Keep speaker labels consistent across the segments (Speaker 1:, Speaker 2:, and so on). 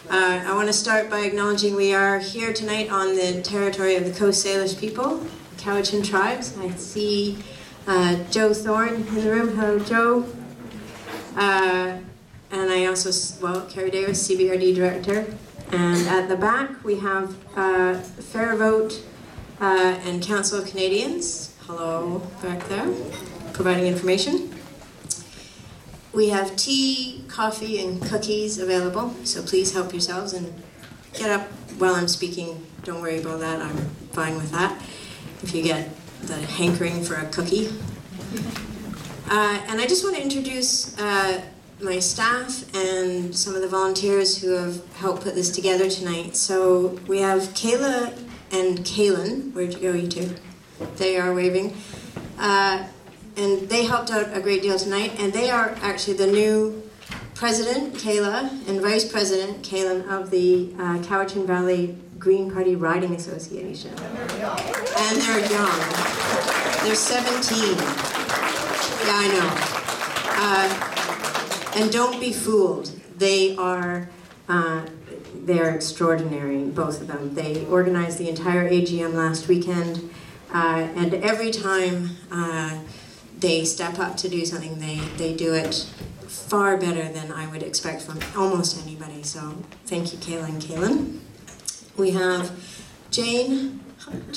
Speaker 1: I want to start by acknowledging we are here tonight on the territory of the Coast Salish people, the Cowichan tribes. I see Joe Thorne in the room. Hello, Joe. And I also, Carrie Davis, CBRD Director. And at the back, we have Fair Vote and Council of Canadians. Hello, back there, providing information. We have tea, coffee, and cookies available, so please help yourselves and get up while I'm speaking. Don't worry about that, I'm fine with that. If you get the hankering for a cookie. And I just want to introduce my staff and some of the volunteers who have helped put this together tonight. So we have Kayla and Kaylin. Where'd you go, you two? They are waving. And they helped out a great deal tonight, and they are actually the new president, Kayla, and vice president, Kaylin, of the Cowichan Valley Green Party Riding Association. And they're young. They're 17. Yeah, I know. And don't be fooled. They're extraordinary, both of them. They organized the entire AGM last weekend, and every time they step up to do something, they do it far better than I would expect from almost anybody. So thank you, Kayla and Kaylin. We have Jane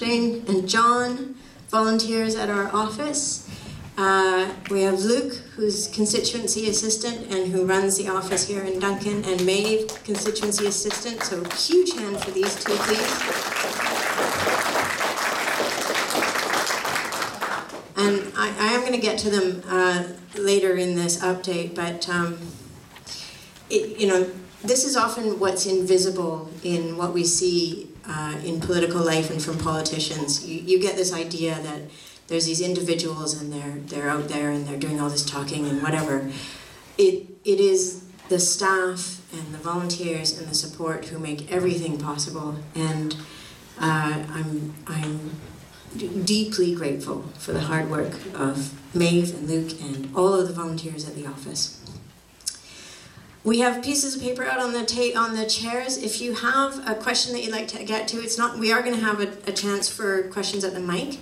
Speaker 1: and John, volunteers at our office. We have Luke, who's constituency assistant and who runs the office here in Duncan, and Maeve, constituency assistant. So huge hand for these two, please. And I am going to get to them later in this update, but this is often what's invisible in what we see in political life and from politicians. You get this idea that there's these individuals and they're out there and they're doing all this talking and whatever. It is the staff and the volunteers and the support who make everything possible, and I'm deeply grateful for the hard work of Maeve and Luke and all of the volunteers at the office. We have pieces of paper out on the chairs. If you have a question that you'd like to get to, we are going to have a chance for questions at the mic.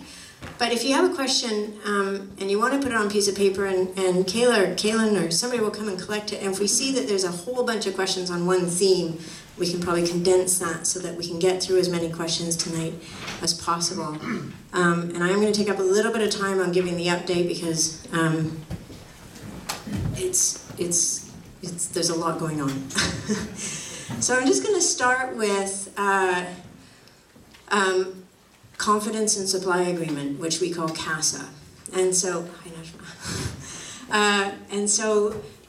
Speaker 1: But if you have a question and you want to put it on a piece of paper, and Kayla or Kaylin or somebody will come and collect it, and if we see that there's a whole bunch of questions on one theme, we can probably condense that so that we can get through as many questions tonight as possible. And I'm going to take up a little bit of time on giving the update because there's a lot going on. So I'm just going to start with Confidence and Supply Agreement, which we call CASA. And so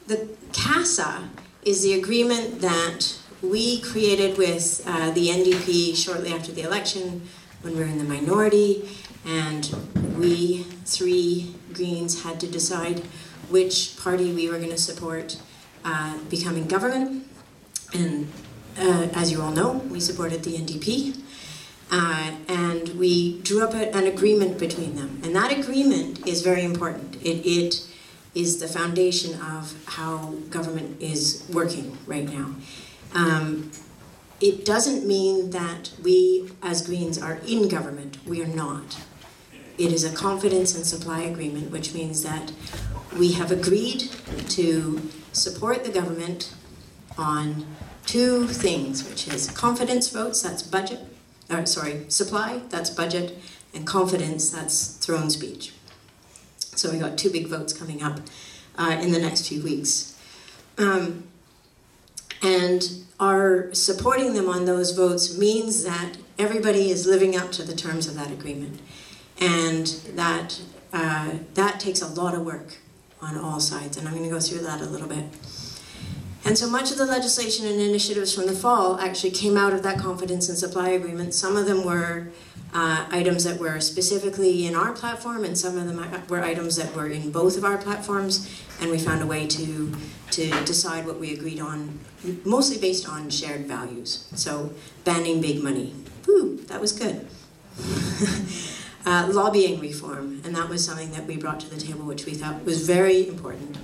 Speaker 1: the CASA is the agreement that we created with the NDP shortly after the election when we were in the minority, and we three Greens had to decide which party we were going to support becoming government. And as you all know, we supported the NDP. And we drew up an agreement between them. And that agreement is very important. It is the foundation of how government is working right now. It doesn't mean that we as Greens are in government. We are not. It is a confidence and supply agreement, which means that we have agreed to support the government on two things, which is confidence votes, that's budget, supply, that's budget, and confidence, that's throne speech. So we got two big votes coming up in the next few weeks. And our supporting them on those votes means that everybody is living up to the terms of that agreement. And that takes a lot of work on all sides, and I'm going to go through that a little bit. And so much of the legislation and initiatives from the fall actually came out of that confidence and supply agreement. Some of them were items that were specifically in our platform, and some of them were items that were in both of our platforms, and we found a way to decide what we agreed on, mostly based on shared values. So banning big money. Woo, that was good. Lobbying reform, and that was something that we brought to the table, which we thought was very important.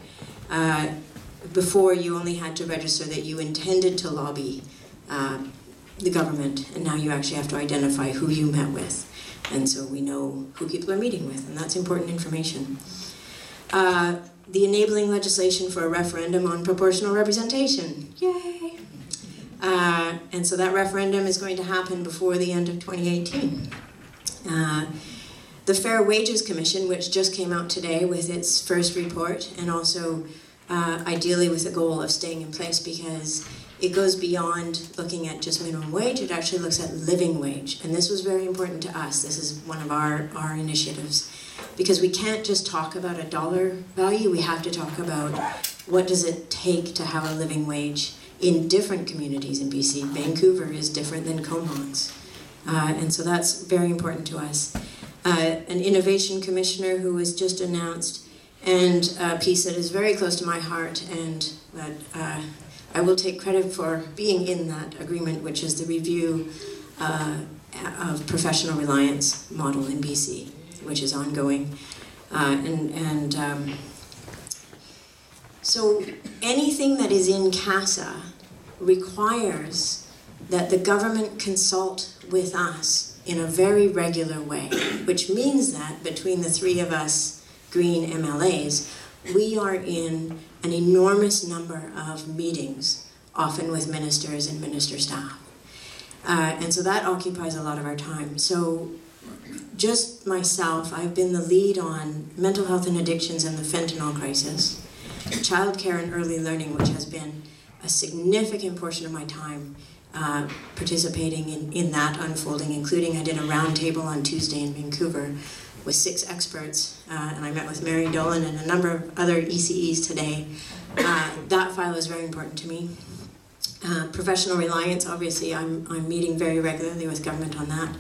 Speaker 1: Before, you only had to register that you intended to lobby the government, and now you actually have to identify who you met with. And so we know who people are meeting with, and that's important information. The enabling legislation for a referendum on proportional representation. Yay! And so that referendum is going to happen before the end of 2018. The Fair Wages Commission, which just came out today with its first report, and also ideally with the goal of staying in place, because it goes beyond looking at just minimum wage, it actually looks at living wage. And this was very important to us. This is one of our initiatives. Because we can't just talk about a dollar value, we have to talk about what does it take to have a living wage in different communities in BC. Vancouver is different than Comox. And so that's very important to us. An innovation commissioner who was just announced, and a piece that is very close to my heart, and that I will take credit for being in that agreement, which is the review of professional reliance model in BC, which is ongoing. So anything that is in CASA requires that the government consult with us in a very regular way, which means that between the three of us Green MLAs, we are in an enormous number of meetings, often with ministers and minister staff. And so that occupies a lot of our time. So just myself, I've been the lead on mental health and addictions and the fentanyl crisis, childcare and early learning, which has been a significant portion of my time participating in that unfolding, including I did a roundtable on Tuesday in Vancouver with 6 experts, and I met with Mary Dolan and a number of other ECEs today. That file is very important to me. Professional reliance, obviously, I'm meeting very regularly with government on that.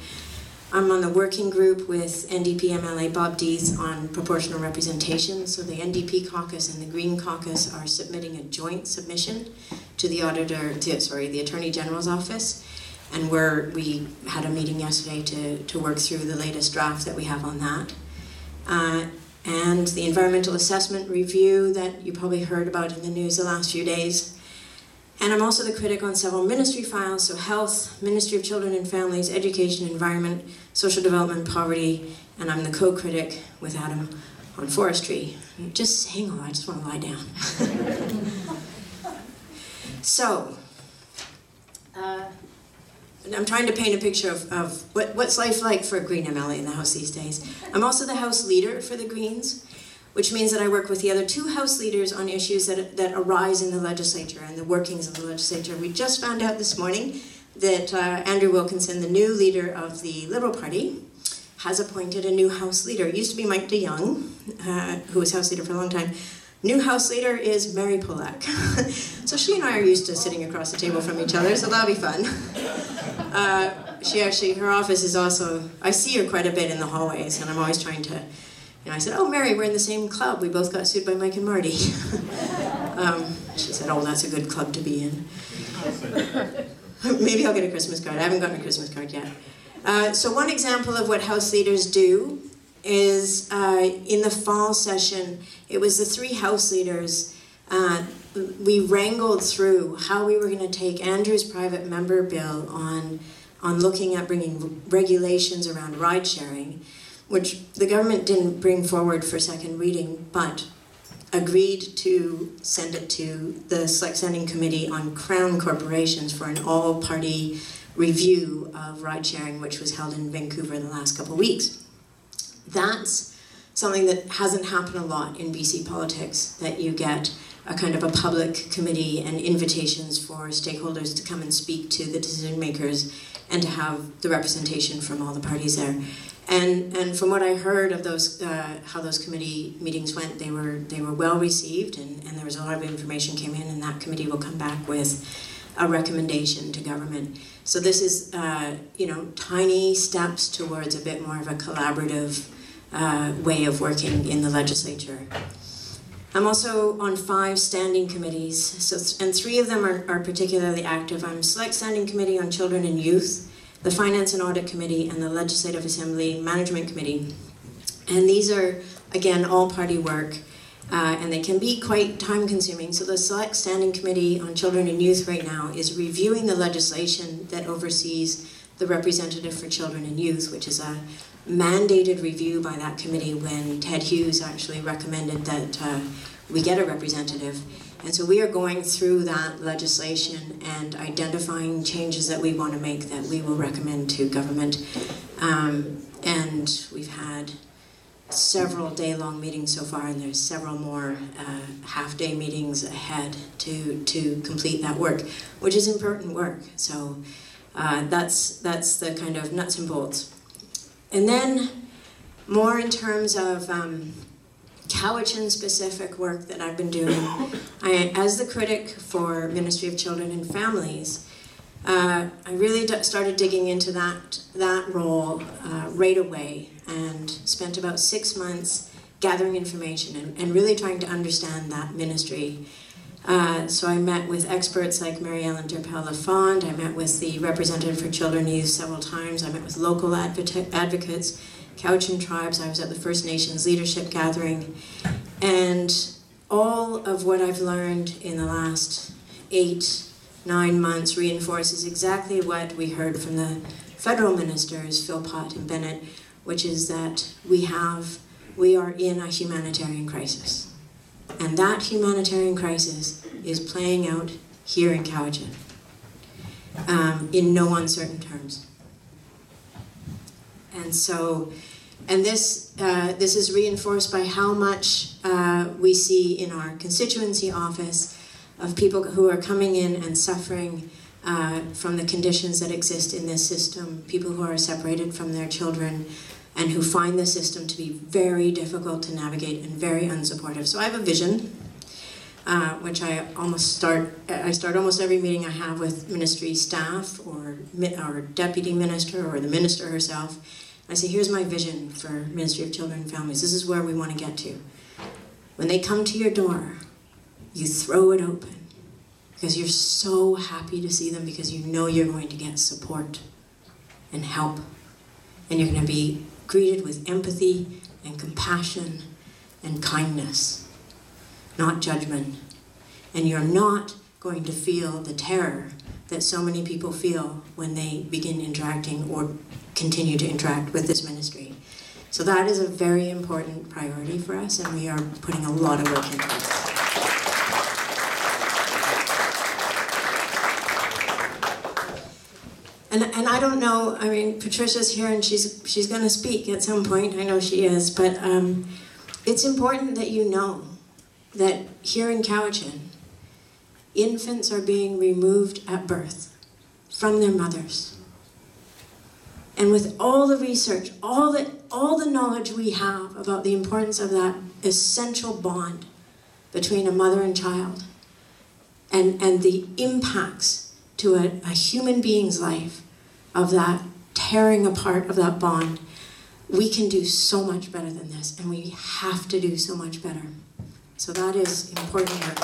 Speaker 1: I'm on the working group with NDP MLA Bob Dees on proportional representation. So the NDP caucus and the Green caucus are submitting a joint submission to the the Attorney General's office. And we had a meeting yesterday to work through the latest draft that we have on that. And the environmental assessment review that you probably heard about in the news the last few days. And I'm also the critic on several ministry files, so health, Ministry of Children and Families, education, environment, social development, poverty, and I'm the co-critic with Adam on forestry. Just saying all that, I just want to lie down. So, I'm trying to paint a picture of what's life like for a Green MLA in the House these days. I'm also the House leader for the Greens, which means that I work with the other 2 House leaders on issues that arise in the legislature and the workings of the legislature. We just found out this morning that Andrew Wilkinson, the new leader of the Liberal Party, has appointed a new House leader. It used to be Mike DeYoung, who was House leader for a long time. New House leader is Mary Polak. So she and I are used to sitting across the table from each other, so that'll be fun. Her office is also, I see her quite a bit in the hallways, and I'm always trying to, I said, oh, Mary, we're in the same club. We both got sued by Mike and Marty. She said, oh, that's a good club to be in. Maybe I'll get a Christmas card. I haven't gotten a Christmas card yet. So one example of what House leaders do is in the fall session, it was the 3 House leaders, we wrangled through how we were going to take Andrew's private member bill on looking at bringing regulations around ride sharing, which the government didn't bring forward for second reading, but agreed to send it to the Select Standing Committee on Crown Corporations for an all-party review of ride sharing, which was held in Vancouver in the last couple of weeks. That's something that hasn't happened a lot in BC politics, that you get a kind of a public committee and invitations for stakeholders to come and speak to the decision makers and to have the representation from all the parties there. And from what I heard of those, how those committee meetings went, they were well received, and there was a lot of information came in, and that committee will come back with a recommendation to government. So this is, tiny steps towards a bit more of a collaborative way of working in the legislature. I'm also on 5 standing committees, and 3 of them are particularly active. I'm Select Standing Committee on Children and Youth, the Finance and Audit Committee, and the Legislative Assembly Management Committee. And these are, again, all-party work. and they can be quite time-consuming. So the Select Standing Committee on Children and Youth right now is reviewing the legislation that oversees the Representative for Children and Youth, which is a mandated review by that committee when Ted Hughes actually recommended that we get a representative. And so we are going through that legislation and identifying changes that we want to make that we will recommend to government. And we've had several day-long meetings so far, and there's several more half-day meetings ahead to complete that work, which is important work. So that's the kind of nuts and bolts. And then more in terms of Cowichan-specific work that I've been doing. As the critic for Ministry of Children and Families, I really started digging into that role right away, and spent about 6 months gathering information and really trying to understand that ministry. So I met with experts like Mary Ellen Durpel-Lafond. I met with the Representative for Children and Youth several times. I met with local advocates, Cowichan tribes. I was at the First Nations Leadership Gathering. And all of what I've learned in the last 8-9 months reinforces exactly what we heard from the federal ministers, Philpott and Bennett, which is that we are in a humanitarian crisis. And that humanitarian crisis is playing out here in Cowichan in no uncertain terms. And so, this is reinforced by how much we see in our constituency office of people who are coming in and suffering from the conditions that exist in this system, people who are separated from their children, and who find the system to be very difficult to navigate and very unsupportive. So I have a vision, which I start almost every meeting I have with ministry staff or deputy minister or the minister herself. I say, here's my vision for Ministry of Children and Families. This is where we want to get to. When they come to your door, you throw it open because you're so happy to see them, because you know you're going to get support and help. And you're going to be greeted with empathy and compassion and kindness, not judgment. And you're not going to feel the terror that so many people feel when they begin interacting or continue to interact with this ministry. So that is a very important priority for us, and we are putting a lot of work into this. And I don't know, I mean, Patricia's here and she's going to speak at some point, I know she is, but it's important that you know that here in Cowichan, infants are being removed at birth from their mothers. And with all the research, all the knowledge we have about the importance of that essential bond between a mother and child, and the impacts to a human being's life of that tearing apart of that bond, we can do so much better than this, and we have to do so much better. So that is important work.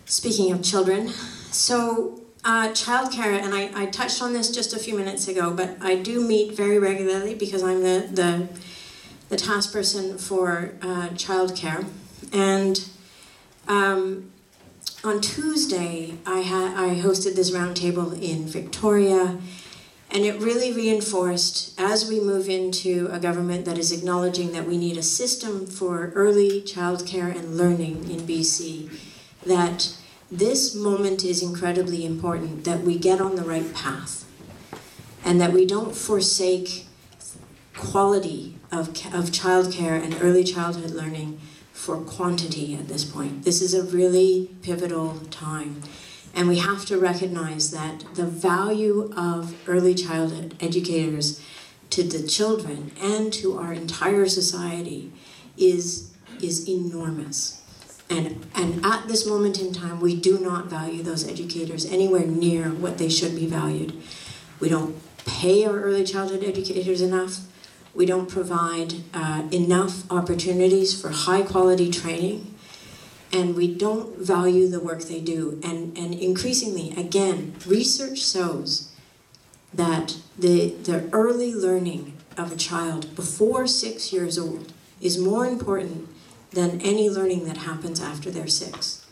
Speaker 1: Speaking of children, so childcare, and I touched on this just a few minutes ago, but I do meet very regularly because I'm the task person for childcare. And on Tuesday, I hosted this roundtable in Victoria, and it really reinforced, as we move into a government that is acknowledging that we need a system for early childcare and learning in BC, that this moment is incredibly important, that we get on the right path, and that we don't forsake quality of childcare and early childhood learning for quantity at this point. This is a really pivotal time, and we have to recognize that the value of early childhood educators to the children and to our entire society is enormous. And at this moment in time, we do not value those educators anywhere near what they should be valued. We don't pay our early childhood educators enough. We don't provide enough opportunities for high quality training. And we don't value the work they do. And increasingly, again, research shows that the early learning of a child before 6 years old is more important than any learning that happens after they're 6.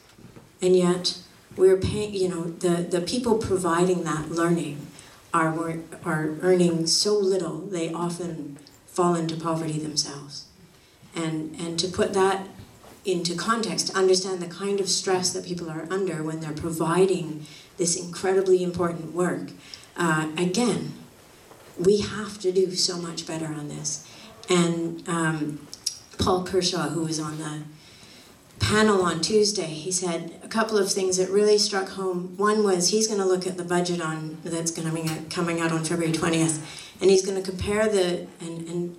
Speaker 1: And yet, we're paying, the people providing that learning are earning so little, they often fall into poverty themselves. And to put that into context, to understand the kind of stress that people are under when they're providing this incredibly important work, again, we have to do so much better on this. And Paul Kershaw, who was on the panel on Tuesday, he said a couple of things that really struck home. One was he's going to look at the budget that's going to be coming out on February 20th, and he's going to compare and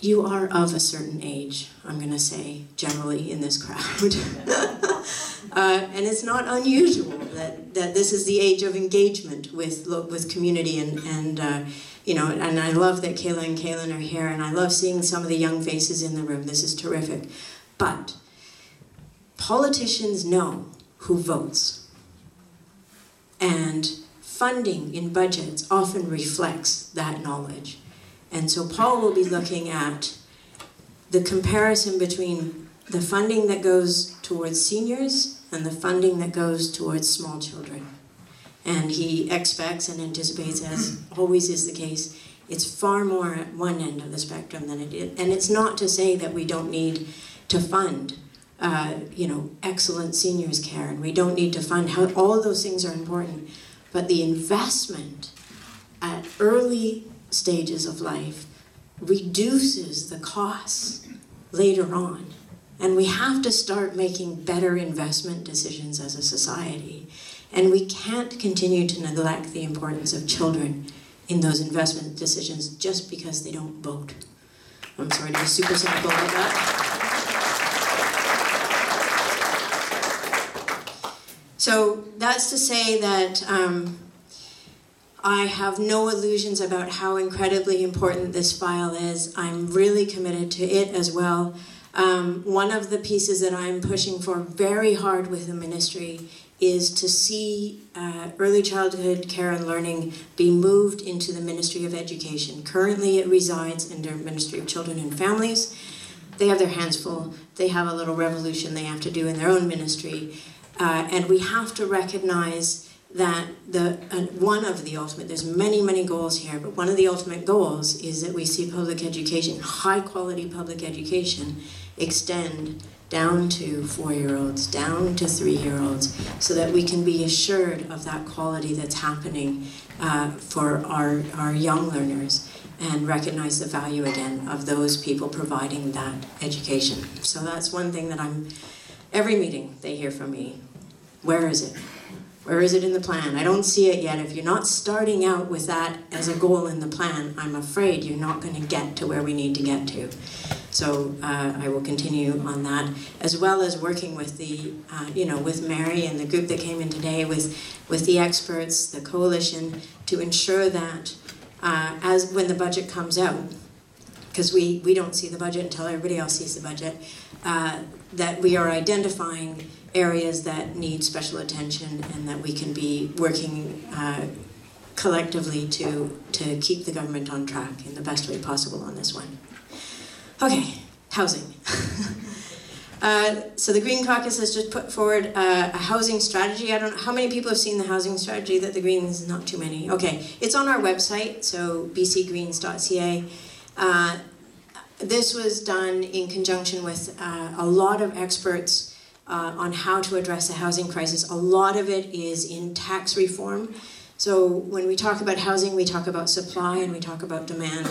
Speaker 1: you are of a certain age, I'm going to say, generally in this crowd. And it's not unusual that this is the age of engagement with community and I love that Kayla and Kaylin are here, and I love seeing some of the young faces in the room. This is terrific. But politicians know who votes. And funding in budgets often reflects that knowledge. And so Paul will be looking at the comparison between the funding that goes towards seniors and the funding that goes towards small children. And he expects and anticipates, as always is the case, it's far more at one end of the spectrum than it is. And it's not to say that we don't need to fund, excellent seniors care, and we don't need to fund how all of those things are important. But the investment at early stages of life reduces the costs later on. And we have to start making better investment decisions as a society. And we can't continue to neglect the importance of children in those investment decisions just because they don't vote. I'm sorry to be super cynical about that. So that's to say that I have no illusions about how incredibly important this file is. I'm really committed to it as well. One of the pieces that I'm pushing for very hard with the ministry is to see early childhood care and learning be moved into the Ministry of Education. Currently it resides under Ministry of Children and Families. They have their hands full. They have a little revolution they have to do in their own ministry. And we have to recognize that one of the ultimate, there's many, many goals here, but one of the ultimate goals is that we see public education, high quality public education, extend down to 4-year-olds, down to 3-year-olds, so that we can be assured of that quality that's happening for our young learners, and recognize the value again of those people providing that education. So that's one thing that every meeting they hear from me, where is it? Where is it in the plan? I don't see it yet. If you're not starting out with that as a goal in the plan, I'm afraid you're not going to get to where we need to get to. So I will continue on that, as well as working with with Mary and the group that came in today, with the experts, the coalition, to ensure that when the budget comes out, because we don't see the budget until everybody else sees the budget, that we are identifying areas that need special attention, and that we can be working collectively to keep the government on track in the best way possible on this one. Okay, housing. So the Green Caucus has just put forward a housing strategy. I don't know how many people have seen the housing strategy that the Greens, not too many. Okay, it's on our website, so bcgreens.ca. This was done in conjunction with a lot of experts on how to address the housing crisis. A lot of it is in tax reform. So when we talk about housing, we talk about supply and we talk about demand.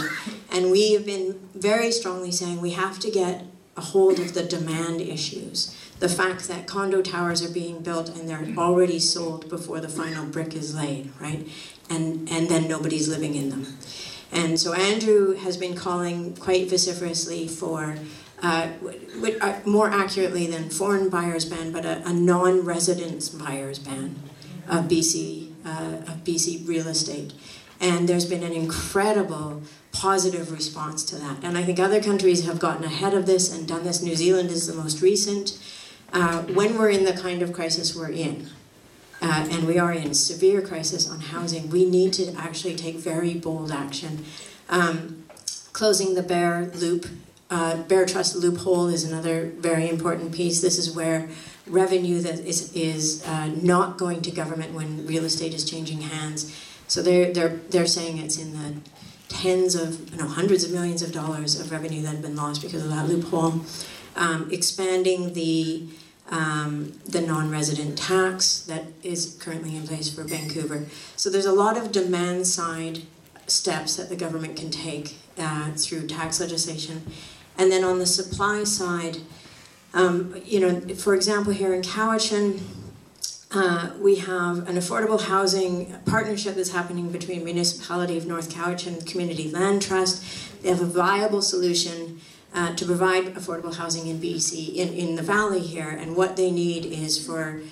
Speaker 1: And we have been very strongly saying we have to get a hold of the demand issues. The fact that condo towers are being built and they're already sold before the final brick is laid, right? And then nobody's living in them. And so Andrew has been calling quite vociferously for, more accurately than foreign buyers ban, but a non-residence buyers ban of BC real estate. And there's been an incredible positive response to that. And I think other countries have gotten ahead of this and done this. New Zealand is the most recent. When we're in the kind of crisis we're in, and we are in severe crisis on housing, we need to actually take very bold action. Closing the Bear Loop, Bear Trust loophole is another very important piece. This is where revenue that is not going to government when real estate is changing hands. So they're saying it's in the hundreds of millions of dollars of revenue that have been lost because of that loophole. Expanding the non-resident tax that is currently in place for Vancouver. So there's a lot of demand side steps that the government can take through tax legislation. And then on the supply side, for example, here in Cowichan, we have an affordable housing partnership that's happening between Municipality of North Cowichan Community Land Trust. They have a viable solution to provide affordable housing in BC, in the valley here, and what they need is for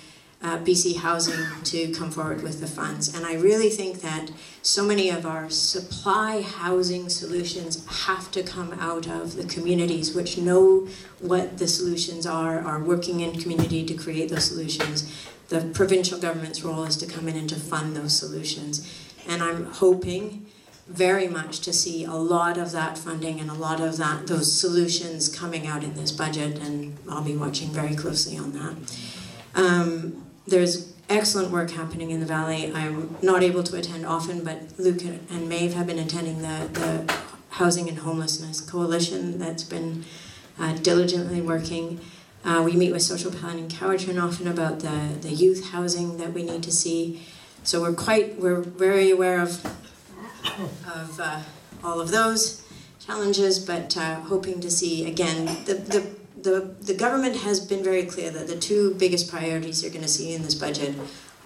Speaker 1: BC Housing to come forward with the funds. And I really think that so many of our supply housing solutions have to come out of the communities which know what the solutions are working in community to create those solutions. The provincial government's role is to come in and to fund those solutions. And I'm hoping very much to see a lot of that funding and a lot of those solutions coming out in this budget, and I'll be watching very closely on that. There's excellent work happening in the Valley. I'm not able to attend often, but Luke and Maeve have been attending the Housing and Homelessness Coalition that's been diligently working. We meet with Social Planning Cowichan often about the youth housing that we need to see. So we're very aware of all of those challenges, but hoping to see, again, the government has been very clear that the two biggest priorities you're going to see in this budget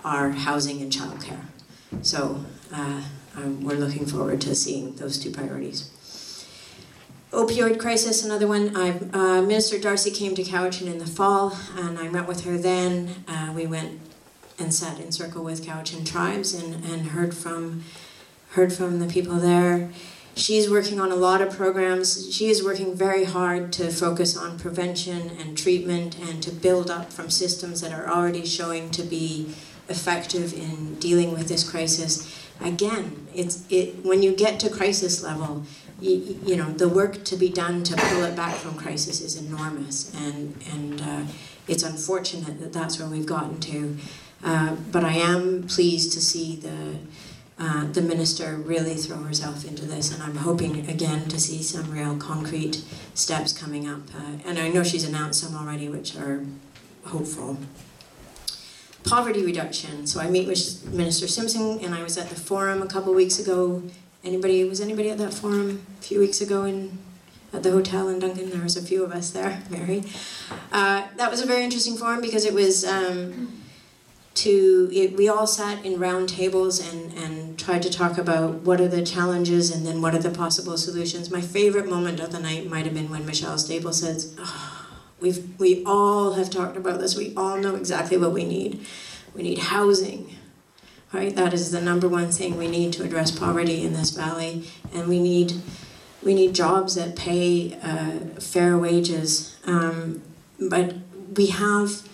Speaker 1: are housing and childcare. So we're looking forward to seeing those two priorities. Opioid crisis, another one. Minister Darcy came to Cowichan in the fall, and I met with her then. We went and sat in circle with Cowichan tribes and heard from the people there. She's working on a lot of programs. She is working very hard to focus on prevention and treatment and to build up from systems that are already showing to be effective in dealing with this crisis. Again, when you get to crisis level, the work to be done to pull it back from crisis is enormous, and it's unfortunate that that's where we've gotten to. But I am pleased to see the minister really throw herself into this, and I'm hoping again to see some real concrete steps coming up. And I know she's announced some already, which are hopeful. Poverty reduction. So I meet with Minister Simpson, and I was at the forum a couple weeks ago. Was anybody at that forum a few weeks ago at the hotel in Duncan? There was a few of us there, Mary. That was a very interesting forum because it was we all sat in round tables and tried to talk about what are the challenges and then what are the possible solutions. My favorite moment of the night might have been when Michelle Staples says, we all have talked about this, we all know exactly what we need. We need housing. Right? That is the number one thing we need to address poverty in this valley, and we need jobs that pay fair wages. But we have,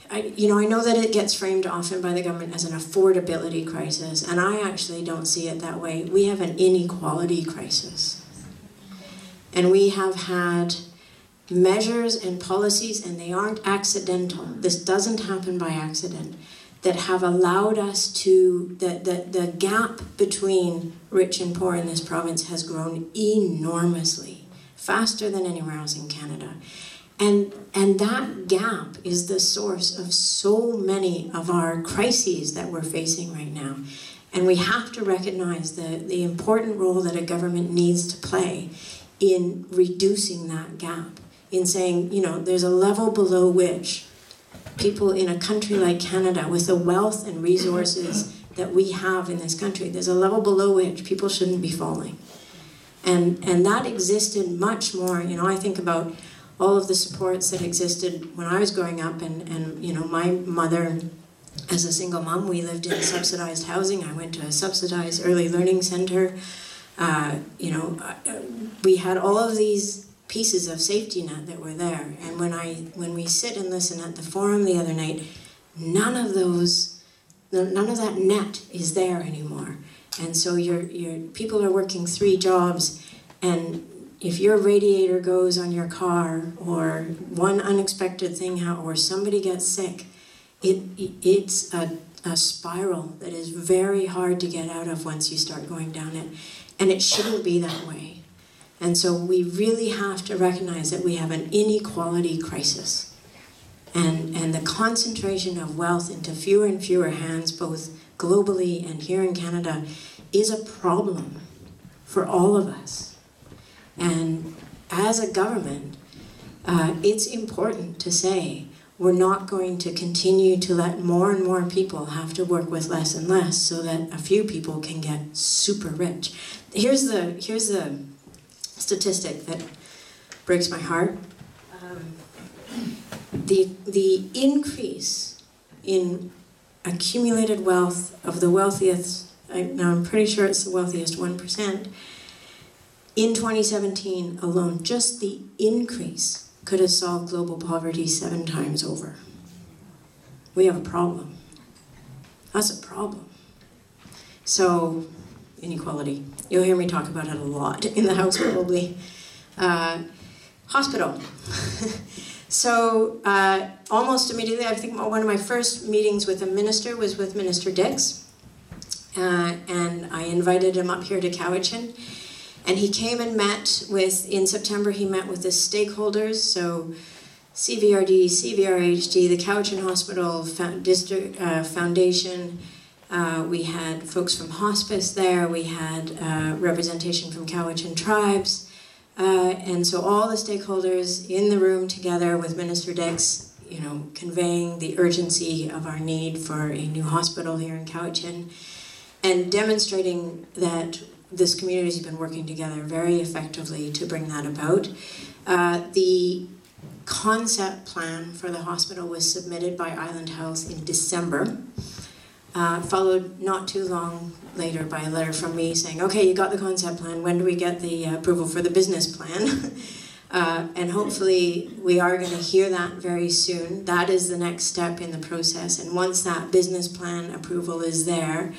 Speaker 1: I know that it gets framed often by the government as an affordability crisis, and I actually don't see it that way. We have an inequality crisis, and we have had measures and policies, and they aren't accidental. This doesn't happen by accident, that have allowed us to, the gap between rich and poor in this province has grown enormously, faster than anywhere else in Canada. And that gap is the source of so many of our crises that we're facing right now. And we have to recognize the important role that a government needs to play in reducing that gap, in saying, there's a level below which people in a country like Canada, with the wealth and resources that we have in this country, there's a level below which people shouldn't be falling. And that existed much more. I think about all of the supports that existed when I was growing up, and my mother, as a single mom, we lived in subsidized housing. I went to a subsidized early learning center. We had all of these pieces of safety net that were there. And when we sit and listen at the forum the other night, none of that net is there anymore. And so people are working 3 jobs, and if your radiator goes on your car, or one unexpected thing, or somebody gets sick, it's a spiral that is very hard to get out of once you start going down it. And it shouldn't be that way. And so we really have to recognize that we have an inequality crisis. And the concentration of wealth into fewer and fewer hands, both globally and here in Canada, is a problem for all of us. And as a government, it's important to say we're not going to continue to let more and more people have to work with less and less so that a few people can get super rich. Here's the statistic that breaks my heart. The increase in accumulated wealth of the wealthiest, now I'm pretty sure it's the wealthiest 1%, in 2017 alone, just the increase could have solved global poverty 7 times over. We have a problem. That's a problem. So, inequality. You'll hear me talk about it a lot in the House probably. Hospital. So, almost immediately, I think one of my first meetings with a minister was with Minister Dix. And I invited him up here to Cowichan. And he came and met with, in September, he met with the stakeholders, so CVRD, CVRHD, the Cowichan Hospital Foundation. We had folks from hospice there. We had representation from Cowichan tribes. And so all the stakeholders in the room together with Minister Dix, conveying the urgency of our need for a new hospital here in Cowichan, and demonstrating that this community has been working together very effectively to bring that about. The concept plan for the hospital was submitted by Island Health in December, followed not too long later by a letter from me saying, okay, you got the concept plan, when do we get the approval for the business plan? And hopefully we are going to hear that very soon. That is the next step in the process, and once that business plan approval is there,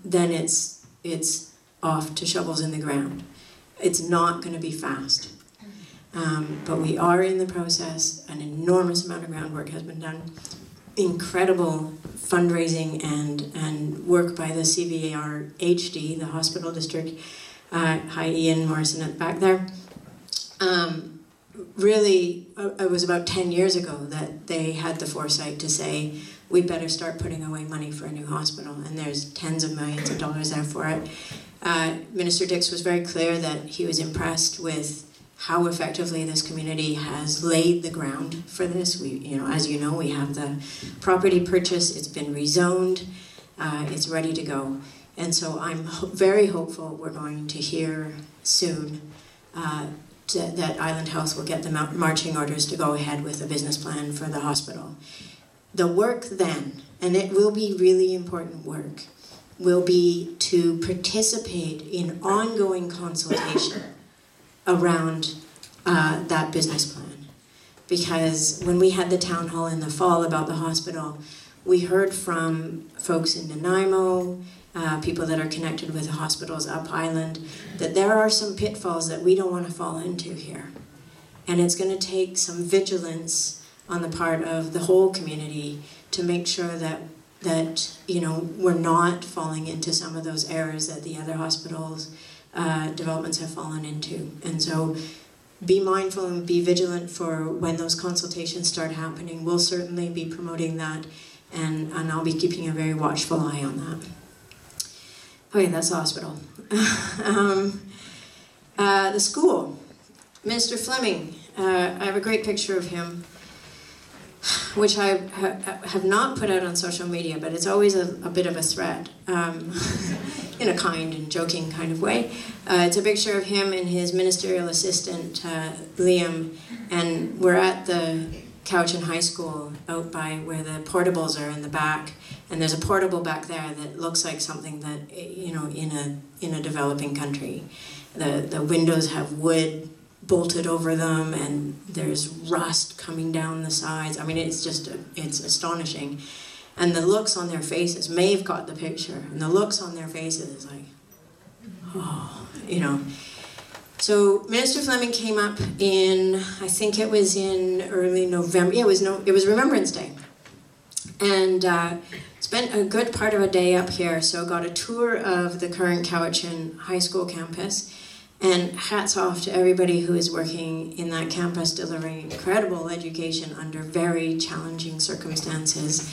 Speaker 1: then it's off to shovels in the ground. It's not going to be fast. But we are in the process. An enormous amount of groundwork has been done. Incredible fundraising and work by the CVRHD, the hospital district. Hi, Ian Morrison at the back there. Really, it was about 10 years ago that they had the foresight to say, we better start putting away money for a new hospital, and there's tens of millions of dollars there for it. Minister Dix was very clear that he was impressed with how effectively this community has laid the ground for this. We, as you know, we have the property purchase, it's been rezoned, it's ready to go. And so I'm very hopeful we're going to hear soon that Island Health will get the marching orders to go ahead with a business plan for the hospital. The work then, and it will be really important work, will be to participate in ongoing consultation around that business plan. Because when we had the town hall in the fall about the hospital, we heard from folks in Nanaimo, people that are connected with the hospitals up Island, that there are some pitfalls that we don't want to fall into here. And it's going to take some vigilance on the part of the whole community to make sure that we're not falling into some of those errors that the other hospitals developments have fallen into. And so be mindful and be vigilant for when those consultations start happening. We'll certainly be promoting that, and I'll be keeping a very watchful eye on that. Okay, that's the hospital. The school. Minister Fleming, I have a great picture of him, which I have not put out on social media, but it's always a bit of a threat, in a kind and joking kind of way. It's a picture of him and his ministerial assistant, Liam, and we're at the Cowichan High School out by where the portables are in the back, and there's a portable back there that looks like something that, in a developing country. The windows have wood bolted over them, and there's rust coming down the sides. I mean, it's astonishing. And the looks on their faces, Maeve got the picture, and the looks on their faces is like, oh, you know. So Minister Fleming came up in, I think it was in early November. Yeah, it was Remembrance Day. And spent a good part of a day up here, so got a tour of the current Cowichan High School campus, and hats off to everybody who is working in that campus delivering incredible education under very challenging circumstances.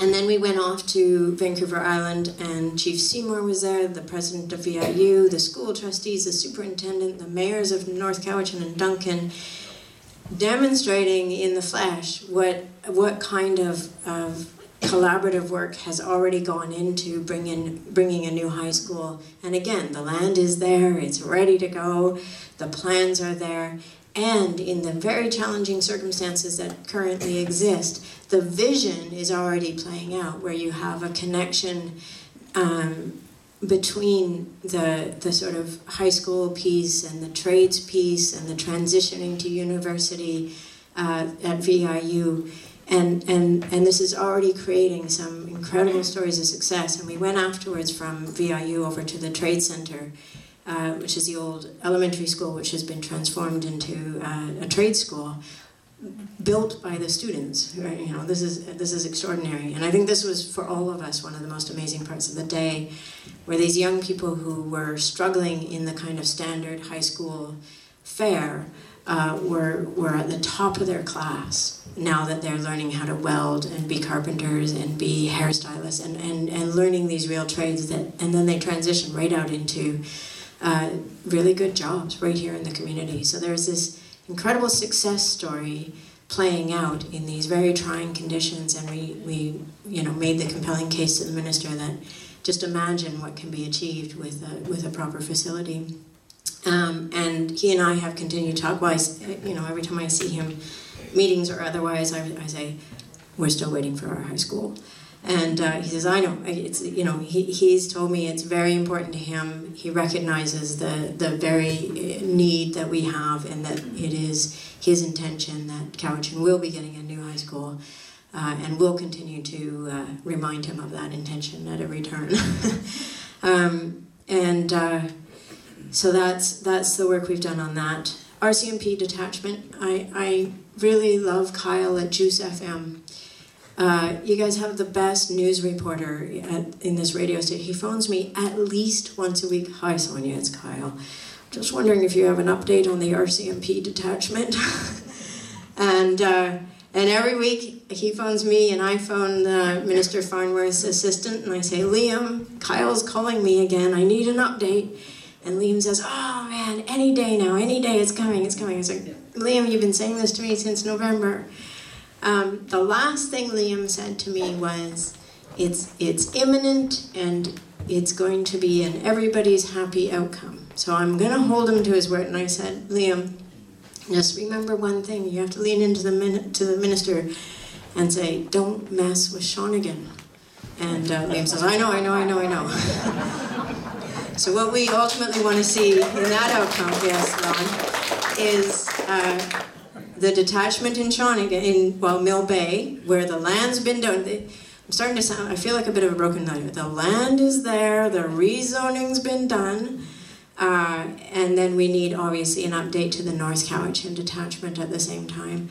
Speaker 1: And then we went off to Vancouver Island, and Chief Seymour was there, the president of VIU, the school trustees, the superintendent, the mayors of North Cowichan and Duncan, demonstrating in the flesh what kind of collaborative work has already gone into bringing a new high school. And again, the land is there, it's ready to go, the plans are there, and in the very challenging circumstances that currently exist, the vision is already playing out, where you have a connection between the sort of high school piece and the trades piece and the transitioning to university at VIU. And this is already creating some incredible stories of success. And we went afterwards from VIU over to the Trade Center, which is the old elementary school, which has been transformed into a trade school, built by the students. Right? You know, this is extraordinary. And I think this was, for all of us, one of the most amazing parts of the day, where these young people who were struggling in the kind of standard high school fare were at the top of their class, now that they're learning how to weld and be carpenters and be hairstylists and learning these real trades, and then they transition right out into really good jobs right here in the community. So there's this incredible success story playing out in these very trying conditions, and we made the compelling case to the minister that just imagine what can be achieved with a proper facility. And he and I have continued to talk. Well, every time I see him, meetings or otherwise, I say, we're still waiting for our high school. And he says, I know. It's, he's told me it's very important to him. He recognizes the very need that we have, and that it is his intention that Cowichan will be getting a new high school, and we'll continue to remind him of that intention at every turn. So that's the work we've done on that. RCMP detachment. I really love Kyle at Juice FM. You guys have the best news reporter in this radio station. He phones me at least once a week. Hi, Sonia, it's Kyle. Just wondering if you have an update on the RCMP detachment. And every week he phones me, and I phone the Minister Farnworth's assistant, and I say, Liam, Kyle's calling me again. I need an update. And Liam says, oh man, any day now, any day, it's coming, it's coming. I was like, Liam, you've been saying this to me since November. The last thing Liam said to me was, it's imminent, and it's going to be an everybody's happy outcome. So I'm going to hold him to his word. And I said, Liam, just remember one thing. You have to lean into the minister and say, don't mess with Shawnigan. And Liam says, I know. So what we ultimately want to see in that outcome, yes, Ron, is the detachment in Shawnigan, Mill Bay, where the land's been done. I'm starting to sound, I feel like a bit of a broken record. The land is there, the rezoning's been done, and then we need, obviously, an update to the North Cowichan detachment at the same time.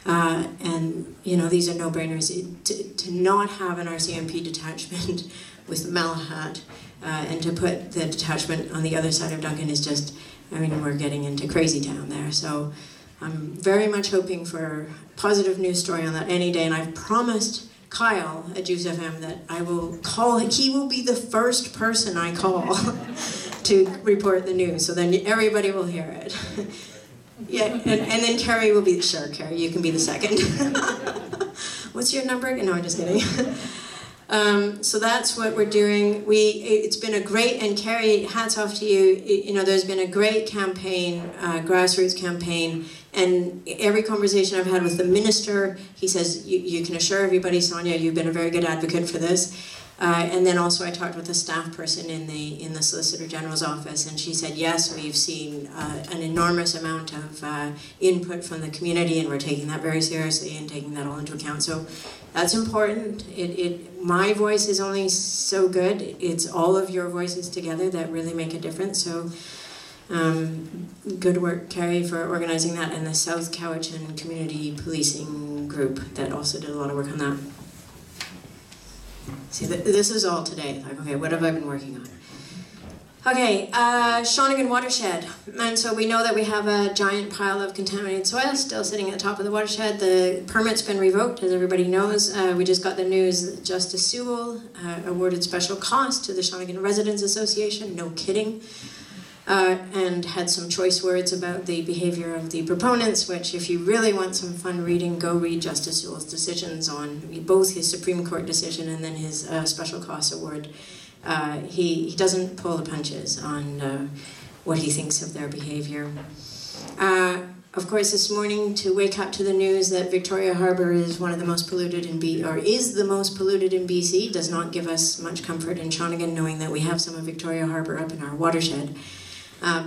Speaker 1: And, these are no-brainers. To not have an RCMP detachment with Malahat, and to put the detachment on the other side of Duncan is just, we're getting into crazy town there. So I'm very much hoping for a positive news story on that any day, and I've promised Kyle at Juice FM that I will call, he will be the first person I call to report the news, so then everybody will hear it. Yeah, and then Carrie will be, sure, Carrie, you can be the second. What's your number? No, I'm just kidding. So that's what we're doing. It's been a great, and Carrie, hats off to you. There's been a great campaign, grassroots campaign, and every conversation I've had with the minister, he says, you can assure everybody, Sonia, you've been a very good advocate for this. And then also I talked with a staff person in the Solicitor General's office, and she said, yes, we've seen an enormous amount of input from the community, and we're taking that very seriously and taking that all into account. So that's important. My voice is only so good. It's all of your voices together that really make a difference. So good work, Carrie, for organizing that, and the South Cowichan Community Policing Group that also did a lot of work on that. See, this is all today. Like, okay, what have I been working on? Okay, Shawnigan watershed. And so we know that we have a giant pile of contaminated soil still sitting at the top of the watershed. The permit's been revoked, as everybody knows. We just got the news that Justice Sewell awarded special cost to the Shawnigan Residents Association, no kidding, and had some choice words about the behavior of the proponents, which if you really want some fun reading, go read Justice Sewell's decisions on both his Supreme Court decision and then his special cost award. He doesn't pull the punches on what he thinks of their behavior. Of course, this morning, to wake up to the news that Victoria Harbour is one of the most polluted in is the most polluted in BC does not give us much comfort in Shawnigan, knowing that we have some of Victoria Harbour up in our watershed.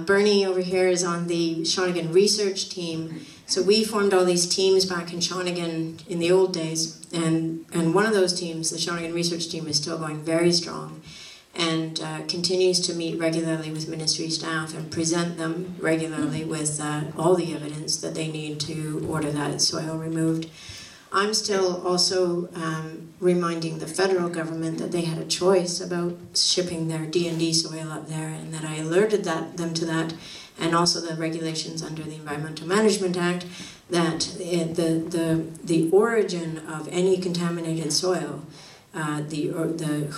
Speaker 1: Bernie over here is on the Shawnigan research team. So we formed all these teams back in Shawnigan in the old days, and one of those teams, the Shawnigan research team, is still going very strong and continues to meet regularly with ministry staff and present them regularly with all the evidence that they need to order that soil removed. I'm still also reminding the federal government that they had a choice about shipping their D&D soil up there, and that I alerted them to that, and also the regulations under the Environmental Management Act, that the origin of any contaminated soil,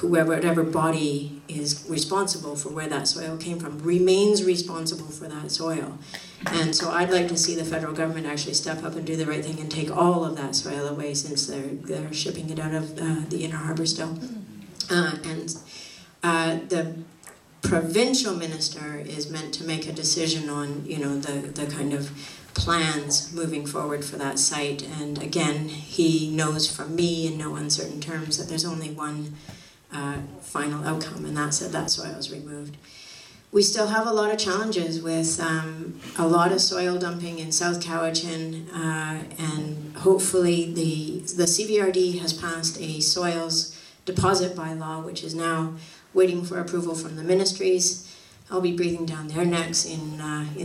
Speaker 1: whatever body is responsible for where that soil came from remains responsible for that soil. And so I'd like to see the federal government actually step up and do the right thing and take all of that soil away, since they're shipping it out of the inner harbor still. The provincial minister is meant to make a decision on, the kind of plans moving forward for that site. And again, he knows from me in no uncertain terms that there's only one final outcome, and that's that soil is removed. We still have a lot of challenges with a lot of soil dumping in South Cowichan, and hopefully the CVRD has passed a soils deposit bylaw, which is now waiting for approval from the ministries. I'll be breathing down their necks in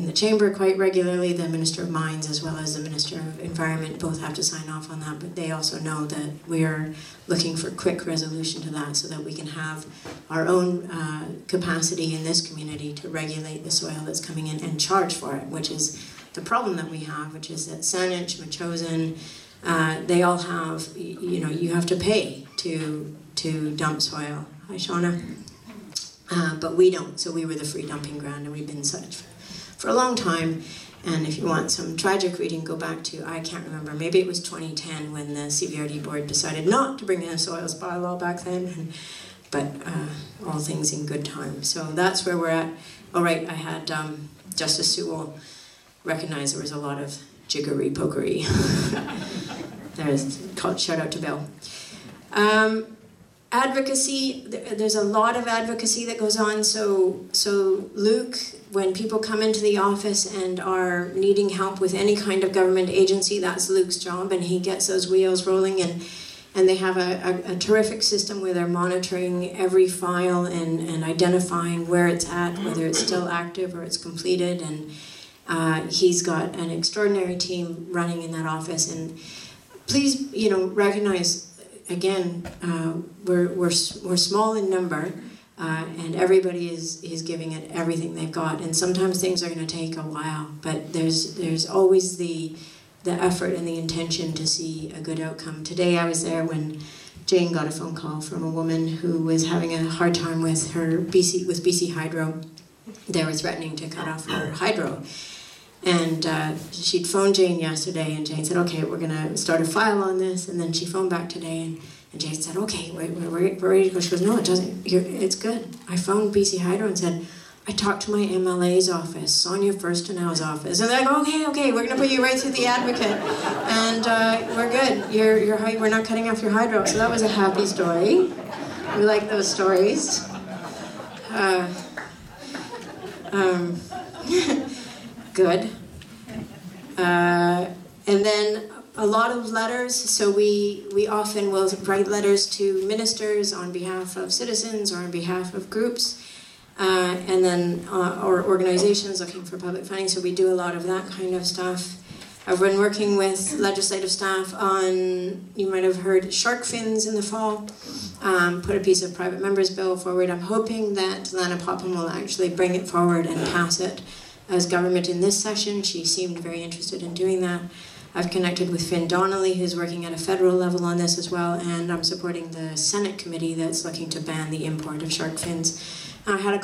Speaker 1: the chamber quite regularly. The Minister of Mines as well as the Minister of Environment both have to sign off on that, but they also know that we are looking for quick resolution to that so that we can have our own capacity in this community to regulate the soil that's coming in and charge for it, which is the problem that we have, which is that Saanich, Metchosin, they all have, you have to pay to dump soil. Hi, Shauna. But we don't, so we were the free dumping ground, and we've been such for a long time. And if you want some tragic reading, go back to, I can't remember, maybe it was 2010 when the CVRD board decided not to bring in a soils bylaw back then, but all things in good time. So that's where we're at. All right, I had Justice Sewell recognize there was a lot of jiggery-pokery. Shout out to Bill. Advocacy, there's a lot of advocacy that goes on. So Luke, when people come into the office and are needing help with any kind of government agency, that's Luke's job, and he gets those wheels rolling, and they have a terrific system where they're monitoring every file and identifying where it's at, whether it's still active or it's completed, and he's got an extraordinary team running in that office. And please, recognize, again, we're small in number, and everybody is giving it everything they've got, and sometimes things are going to take a while, but there's always the effort and the intention to see a good outcome. Today I was there when Jane got a phone call from a woman who was having a hard time with her BC Hydro. They were threatening to cut off her hydro. And she'd phoned Jane yesterday, and Jane said, okay, we're going to start a file on this. And then she phoned back today, and Jane said, okay, we're ready to go. She goes, no, it doesn't. It's good. I phoned BC Hydro and said, I talked to my MLA's office, Sonia Firstenau's office. And they're like, okay, we're going to put you right through the advocate. And we're good. We're not cutting off your hydro. So that was a happy story. We like those stories. Good. And then a lot of letters. So we often will write letters to ministers on behalf of citizens or on behalf of groups. And then or organizations looking for public funding. So we do a lot of that kind of stuff. I've been working with legislative staff on, you might have heard, shark fins in the fall. Put a piece of private members bill forward. I'm hoping that Lana Popham will actually bring it forward and pass it as government in this session. She seemed very interested in doing that. I've connected with Finn Donnelly, who's working at a federal level on this as well, and I'm supporting the Senate committee that's looking to ban the import of shark fins. I had a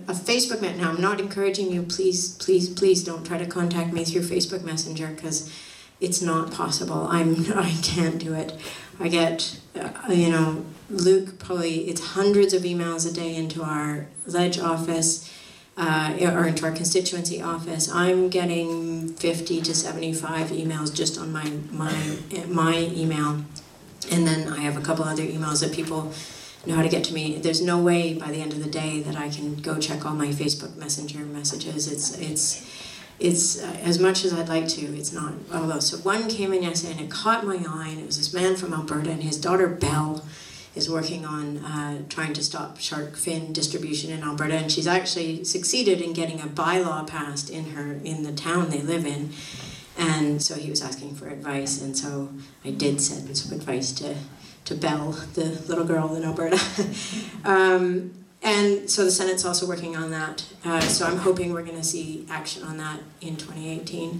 Speaker 1: Facebook message. Now, I'm not encouraging you, please, please, please don't try to contact me through Facebook Messenger, because it's not possible. I can't do it. I get, Luke, probably, it's hundreds of emails a day into our ledge office, or into our constituency office. I'm getting 50 to 75 emails just on my email. And then I have a couple other emails that people know how to get to me. There's no way by the end of the day that I can go check all my Facebook Messenger messages. It's as much as I'd like to, it's not. Although, so one came in yesterday and it caught my eye, and it was this man from Alberta, and his daughter Belle is working on trying to stop shark fin distribution in Alberta, and she's actually succeeded in getting a bylaw passed in the town they live in. And so he was asking for advice, and so I did send some advice to Belle, the little girl in Alberta. And so the Senate's also working on that. So I'm hoping we're going to see action on that in 2018.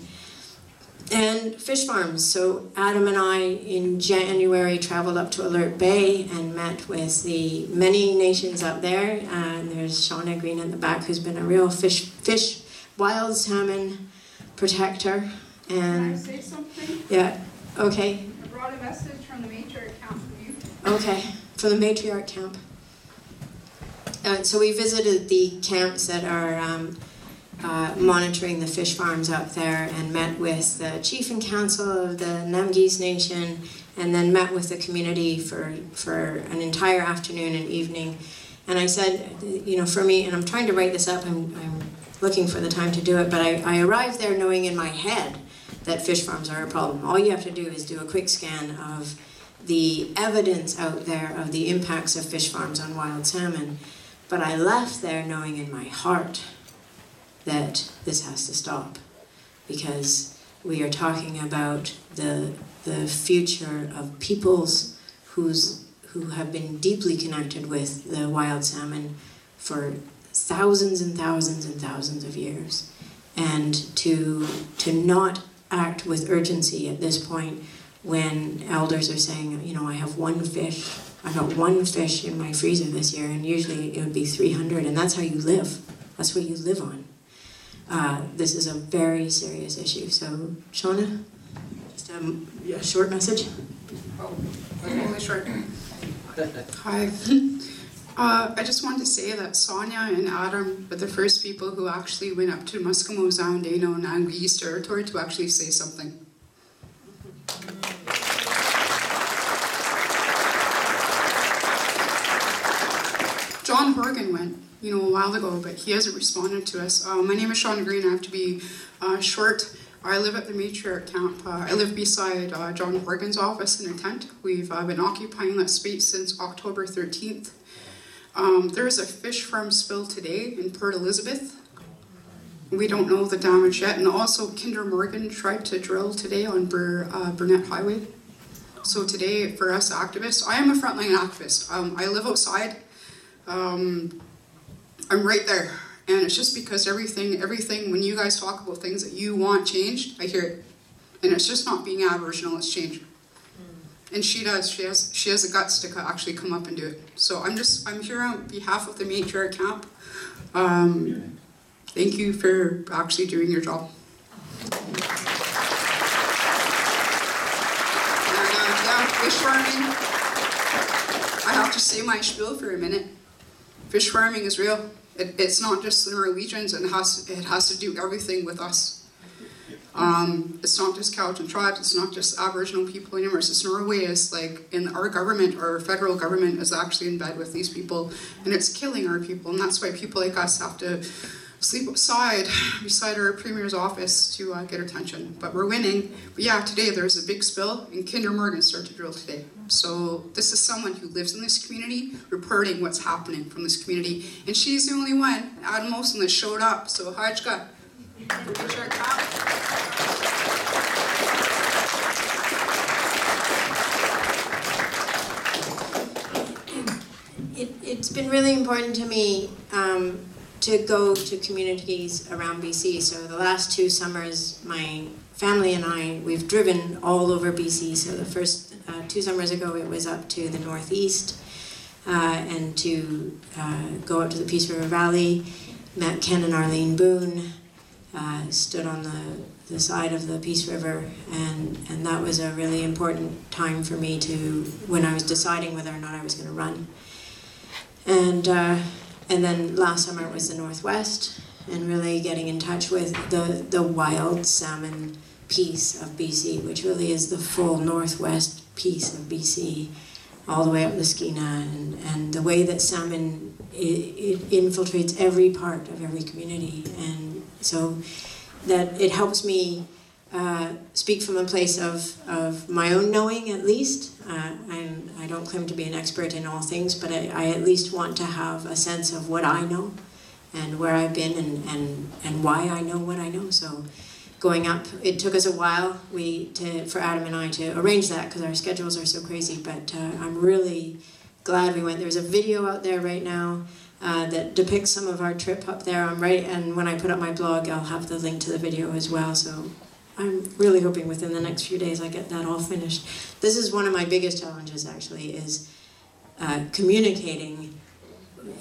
Speaker 1: And fish farms. So Adam and I in January traveled up to Alert Bay and met with the many nations up there. And there's Shauna Green in the back, who's been a real wild salmon protector. And
Speaker 2: can I say something?
Speaker 1: Yeah, okay.
Speaker 2: I brought a message from the matriarch camp for you.
Speaker 1: Okay, for the matriarch camp. So we visited the camps that are monitoring the fish farms up there, and met with the chief and council of the Namgis Nation, and then met with the community for an entire afternoon and evening. And I said, for me, and I'm trying to write this up, I'm looking for the time to do it, but I arrived there knowing in my head that fish farms are a problem. All you have to do is do a quick scan of the evidence out there of the impacts of fish farms on wild salmon. But I left there knowing in my heart that this has to stop, because we are talking about the future of peoples who have been deeply connected with the wild salmon for thousands and thousands and thousands of years. And to not act with urgency at this point, when elders are saying, I have one fish, I got one fish in my freezer this year, and usually it would be 300, and that's how you live. That's what you live on. This is a very serious issue. So, Shauna, just a short message.
Speaker 3: Oh, really short. Hi. I just wanted to say that Sonia and Adam were the first people who actually went up to Muskimo, Zamindano, and Angles territory to actually say something. John Horgan went, a while ago, but he hasn't responded to us. My name is Shauna Green. I have to be short. I live at the matriarch camp. I live beside John Horgan's office in a tent. We've been occupying that space since October 13th. There is a fish farm spill today in Port Elizabeth. We don't know the damage yet. And also, Kinder Morgan tried to drill today on Burnett Highway. So today, for us activists, I am a frontline activist. I live outside. I'm right there. And it's just because everything, when you guys talk about things that you want changed, I hear it. And it's just not being Aboriginal, it's change. And she does. She has the guts to actually come up and do it. So I'm here on behalf of the matriarch camp. Thank you for actually doing your job. And fish farming. I have to say my spiel for a minute. Fish farming is real. It's not just the Norwegians. It has to do everything with us. It's not just Cowichan tribes, it's not just Aboriginal people anymore, it's just Norways. Like, in our government, our federal government is actually in bed with these people, and it's killing our people, and that's why people like us have to sleep beside our premier's office to get attention. But we're winning. But yeah, today there's a big spill, and Kinder Morgan started to drill today. So this is someone who lives in this community, reporting what's happening from this community, and she's the only one, Adam Olsen, that showed up. So Hajka.
Speaker 1: It's been really important to me to go to communities around BC. So the last 2 summers, my family and I, we've driven all over BC. So the first 2 summers ago, it was up to the northeast and to go up to the Peace River Valley, met Ken and Arlene Boone, stood on the side of the Peace River, and that was a really important time for me to, when I was deciding whether or not I was going to run. And then last summer it was the Northwest, and really getting in touch with the wild salmon piece of BC, which really is the full Northwest piece of BC, all the way up the Skeena, and the way that salmon, it infiltrates every part of every community. And so that it helps me speak from a place of my own knowing, at least. I don't claim to be an expert in all things, but I at least want to have a sense of what I know and where I've been and why I know what I know. So going up, it took us a while for Adam and I to arrange that because our schedules are so crazy, but I'm really glad we went. There's a video out there right now that depicts some of our trip up there. And when I put up my blog, I'll have the link to the video as well. So I'm really hoping within the next few days I get that all finished. This is one of my biggest challenges, actually, is communicating.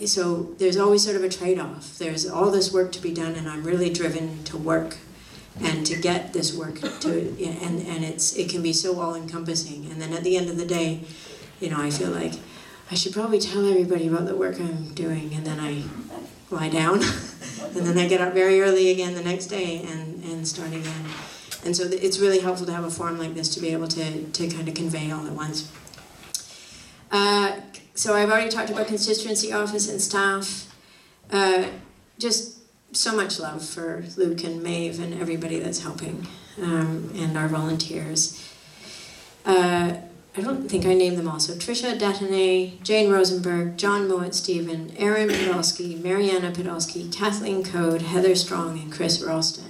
Speaker 1: So there's always sort of a trade-off. There's all this work to be done, and I'm really driven to work and to get this work to, and it can be so all-encompassing. And then at the end of the day, I feel like I should probably tell everybody about the work I'm doing, and then I lie down, and then I get up very early again the next day and start again. And so it's really helpful to have a forum like this to be able to kind of convey all at once. So I've already talked about constituency office and staff. Just so much love for Luke and Maeve and everybody that's helping, and our volunteers. I don't think I named them all. So Tricia Detonay, Jane Rosenberg, John Mowat-Stephen, Erin Podolsky, Mariana Podolsky, Kathleen Code, Heather Strong, and Chris Ralston.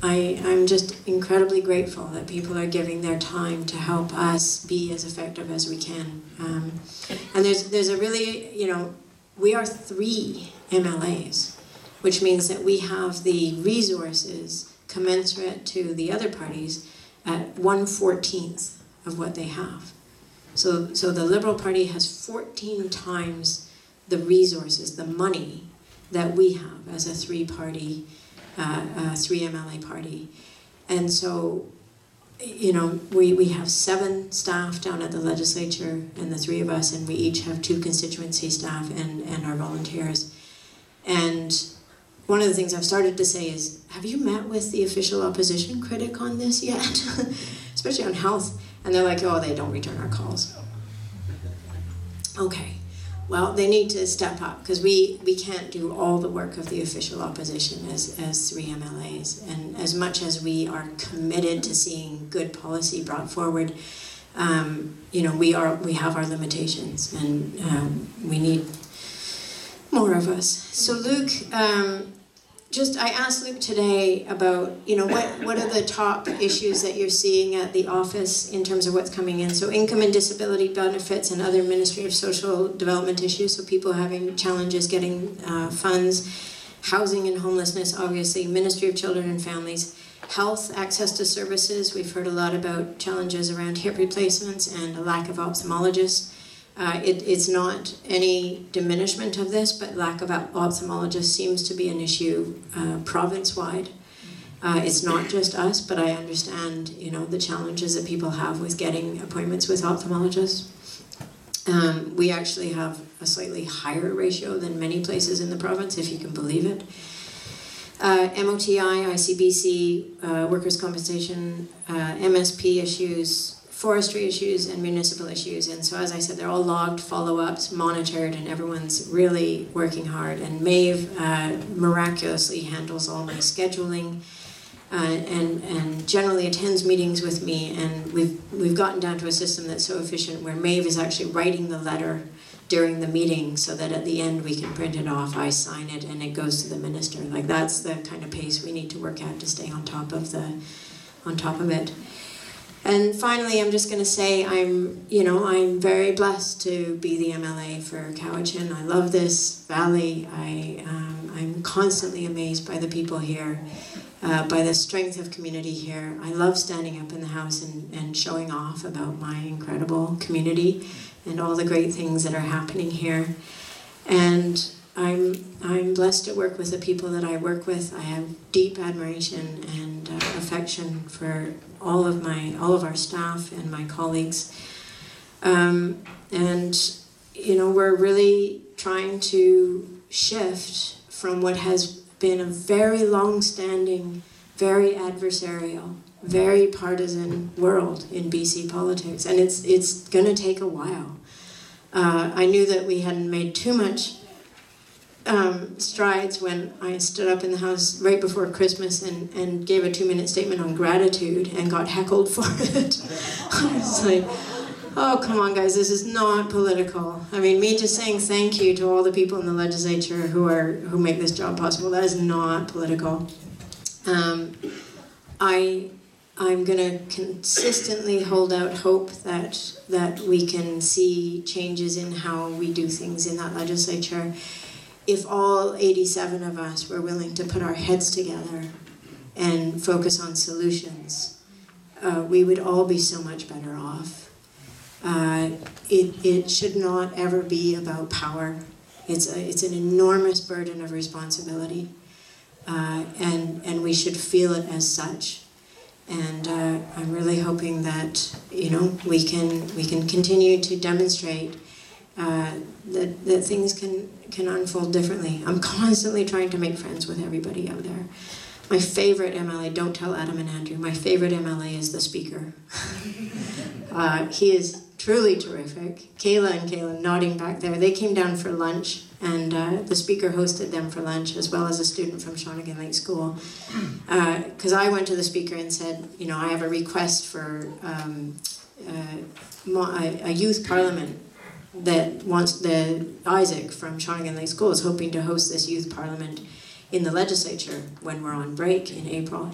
Speaker 1: I'm just incredibly grateful that people are giving their time to help us be as effective as we can. And there's a really, we are 3 MLAs, which means that we have the resources commensurate to the other parties at 1/14 of what they have. So the Liberal Party has 14 times the resources, the money that we have as a 3-party, 3 MLA party. And so, we have 7 staff down at the legislature, and the 3 of us, and we each have 2 constituency staff and our volunteers. And one of the things I've started to say is, have you met with the official opposition critic on this yet? Especially on health. And they're like, oh, they don't return our calls. Okay. Well, they need to step up, because we can't do all the work of the official opposition as 3 MLAs. And as much as we are committed to seeing good policy brought forward, we have our limitations, and we need more of us. So Luke, I asked Luke today about, what are the top issues that you're seeing at the office in terms of what's coming in. So income and disability benefits and other Ministry of Social Development issues, so people having challenges getting funds, housing and homelessness, obviously, Ministry of Children and Families, health, access to services. We've heard a lot about challenges around hip replacements and a lack of ophthalmologists. It's not any diminishment of this, but lack of ophthalmologists seems to be an issue province-wide. It's not just us, but I understand, the challenges that people have with getting appointments with ophthalmologists. We actually have a slightly higher ratio than many places in the province, if you can believe it. MOTI, ICBC, workers' compensation, MSP issues, forestry issues, and municipal issues. And so, as I said, they're all logged, follow-ups, monitored, and everyone's really working hard. And Maeve miraculously handles all my scheduling and generally attends meetings with me. And we've gotten down to a system that's so efficient where Maeve is actually writing the letter during the meeting so that at the end we can print it off, I sign it, and it goes to the minister. Like, that's the kind of pace we need to work at to stay on top of it. And finally, I'm just going to say I'm very blessed to be the MLA for Cowichan. I love this valley. I'm constantly amazed by the people here, by the strength of community here. I love standing up in the House and showing off about my incredible community and all the great things that are happening here. And I'm blessed to work with the people that I work with. I have deep admiration and affection for all of our staff and my colleagues. And we're really trying to shift from what has been a very long-standing, very adversarial, very partisan world in BC politics, and it's going to take a while. I knew that we hadn't made too much strides when I stood up in the House right before Christmas and gave a 2-minute statement on gratitude and got heckled for it. I was like, oh, come on, guys, this is not political. I mean, me just saying thank you to all the people in the legislature who make this job possible, that is not political. I'm going to consistently hold out hope that we can see changes in how we do things in that legislature. If all 87 of us were willing to put our heads together and focus on solutions, we would all be so much better off. It should not ever be about power. It's an enormous burden of responsibility, and we should feel it as such. And I'm really hoping that we can continue to demonstrate that things can unfold differently. I'm constantly trying to make friends with everybody out there. My favorite MLA, don't tell Adam and Andrew, my favorite MLA is the Speaker. He is truly terrific. Kayla and Kayla nodding back there, they came down for lunch, and the Speaker hosted them for lunch, as well as a student from Shawnigan Lake School. Because I went to the Speaker and said, I have a request for a youth parliament that wants Isaac from Shawnigan Lake School is hoping to host this youth parliament in the legislature when we're on break in April.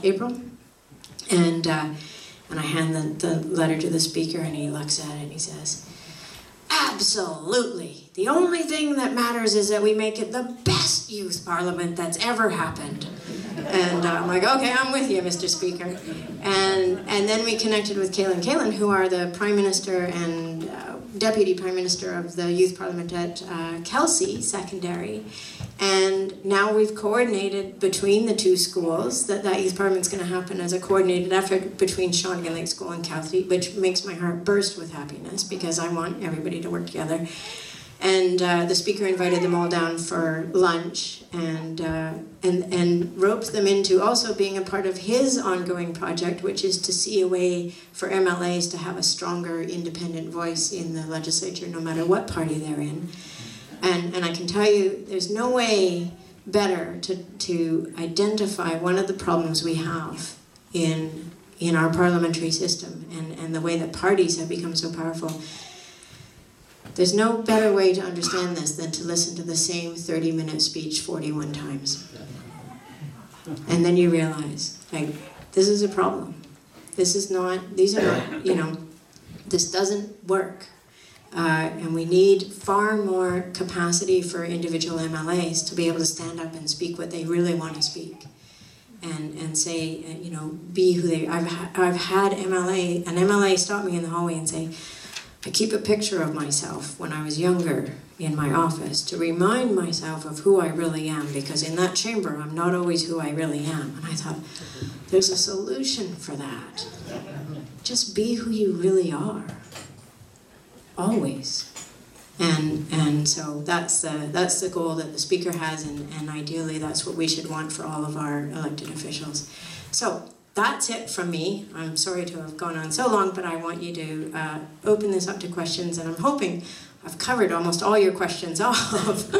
Speaker 1: And I hand the letter to the Speaker, and he looks at it and he says, absolutely. The only thing that matters is that we make it the best youth parliament that's ever happened. And I'm like, okay, I'm with you, Mr. Speaker. And then we connected with Kayla and Kaylan, who are the Prime Minister and Deputy Prime Minister of the Youth Parliament at Kelsey Secondary. And now we've coordinated between the two schools that Youth Parliament's going to happen as a coordinated effort between Shawnigan Lake School and Kelsey, which makes my heart burst with happiness because I want everybody to work together. And the Speaker invited them all down for lunch and roped them into also being a part of his ongoing project, which is to see a way for MLAs to have a stronger independent voice in the legislature, no matter what party they're in. And I can tell you, there's no way better to identify one of the problems we have in our parliamentary system and the way that parties have become so powerful. There's no better way to understand this than to listen to the same 30-minute speech 41 times. And then you realize, this is a problem. These are not, this doesn't work. And we need far more capacity for individual MLAs to be able to stand up and speak what they really want to speak. And say, be who they are. I've had an MLA stop me in the hallway and say, I keep a picture of myself when I was younger in my office to remind myself of who I really am, because in that chamber I'm not always who I really am. And I thought, there's a solution for that. Just be who you really are. Always. And so that's the goal that the speaker has, and ideally that's what we should want for all of our elected officials. So that's it from me. I'm sorry to have gone on so long, but I want you to open this up to questions, and I'm hoping I've covered almost all your questions off.